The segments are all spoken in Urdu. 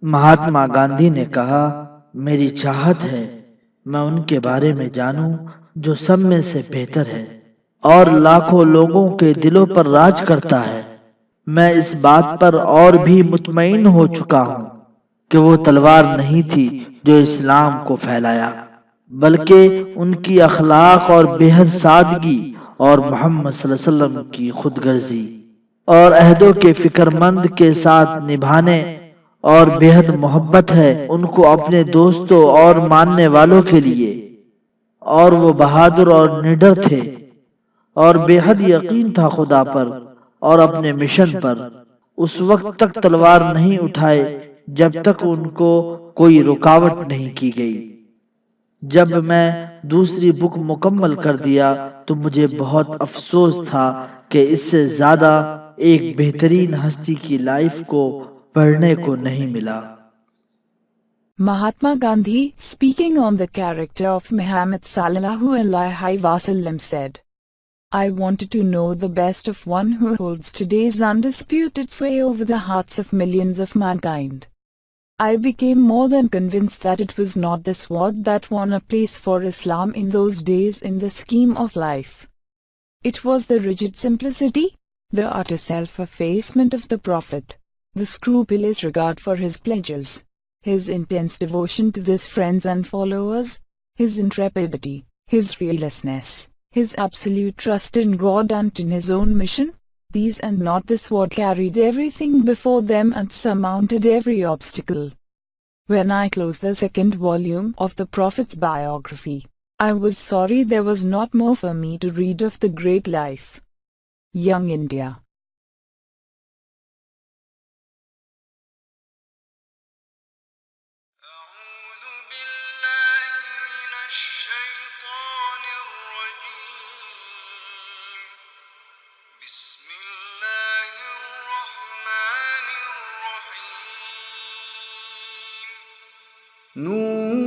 مہاتما گاندھی نے کہا، میری چاہت ہے میں ان کے بارے میں جانوں جو سب میں سے بہتر ہے اور لاکھوں لوگوں کے دلوں پر راج کرتا ہے۔ میں اس بات پر اور بھی مطمئن ہو چکا ہوں کہ وہ تلوار نہیں تھی جو اسلام کو پھیلایا، بلکہ ان کی اخلاق اور بے حد سادگی اور محمد صلی اللہ علیہ وسلم کی خود غرضی اور عہدوں کے فکر مند کے ساتھ نبھانے اور بے حد محبت ہے ان کو اپنے دوستوں اور ماننے والوں کے لیے، اور وہ بہادر اور نڈر تھے اور بے حد یقین تھا خدا پر اور اپنے مشن پر۔ اس وقت تک تلوار نہیں اٹھائے جب تک ان کو کوئی رکاوٹ نہیں کی گئی۔ جب میں دوسری بک مکمل کر دیا تو مجھے بہت افسوس تھا کہ اس سے زیادہ ایک بہترین ہستی کی لائف کو پڑھنے کو نہیں ملا۔ Mahatma Gandhi, speaking on the character of Muhammad sallallahu alaihi wasallam, said, I wanted to know the best of one who holds today's undisputed sway over the hearts of millions of mankind. I became more than convinced that it was not the sword that won a place for Islam in those days in the scheme of life. It was the rigid simplicity, the utter self-effacement of the Prophet, the scrupulous regard for his pledges, his intense devotion to his friends and followers, his intrepidity, his fearlessness, his absolute trust in God and in his own mission. These and not the sword carried everything before them and surmounted every obstacle. When I closed the second volume of the Prophet's biography, I was sorry there was not more for me to read of the great life. Young India. نون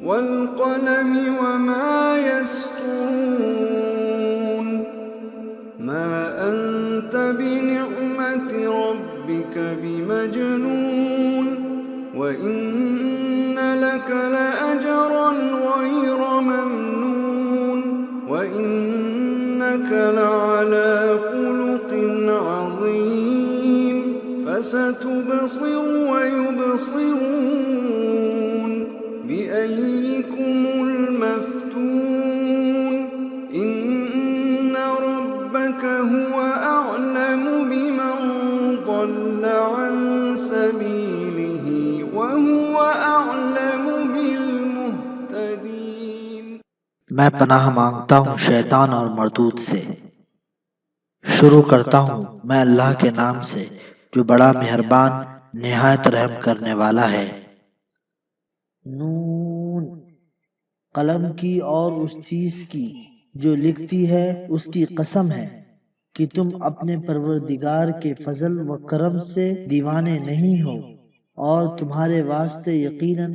والقلم وما يسطرون ما أنت بنعمة ربك بمجنون وإن لك لأجرا غير ممنون وإنك لعلى خلق عظيم فستبصر ويبصرون بأيكم المفتون إن ربك هو أعلم بمن ضل عن سبيله وهو أعلم بالمهتدين۔ میں پناہ مانگتا ہوں شیطان اور مردود سے۔ شروع کرتا ہوں میں اللہ کے نام سے جو بڑا مہربان نہایت رحم کرنے والا ہے۔ نون، قلم کی اور اس چیز کی جو لکھتی ہے اس کی قسم ہے کہ تم اپنے پروردگار کے فضل و کرم سے دیوانے نہیں ہو، اور تمہارے واسطے یقیناً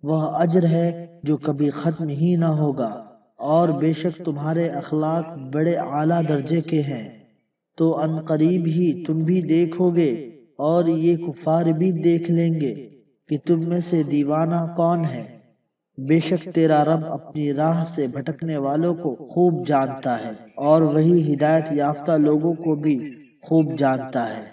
وہ اجر ہے جو کبھی ختم ہی نہ ہوگا، اور بے شک تمہارے اخلاق بڑے اعلیٰ درجے کے ہیں۔ تو ان قریب ہی تم بھی دیکھو گے اور یہ کفار بھی دیکھ لیں گے کہ تم میں سے دیوانہ کون ہے۔ بے شک تیرا رب اپنی راہ سے بھٹکنے والوں کو خوب جانتا ہے، اور وہی ہدایت یافتہ لوگوں کو بھی خوب جانتا ہے۔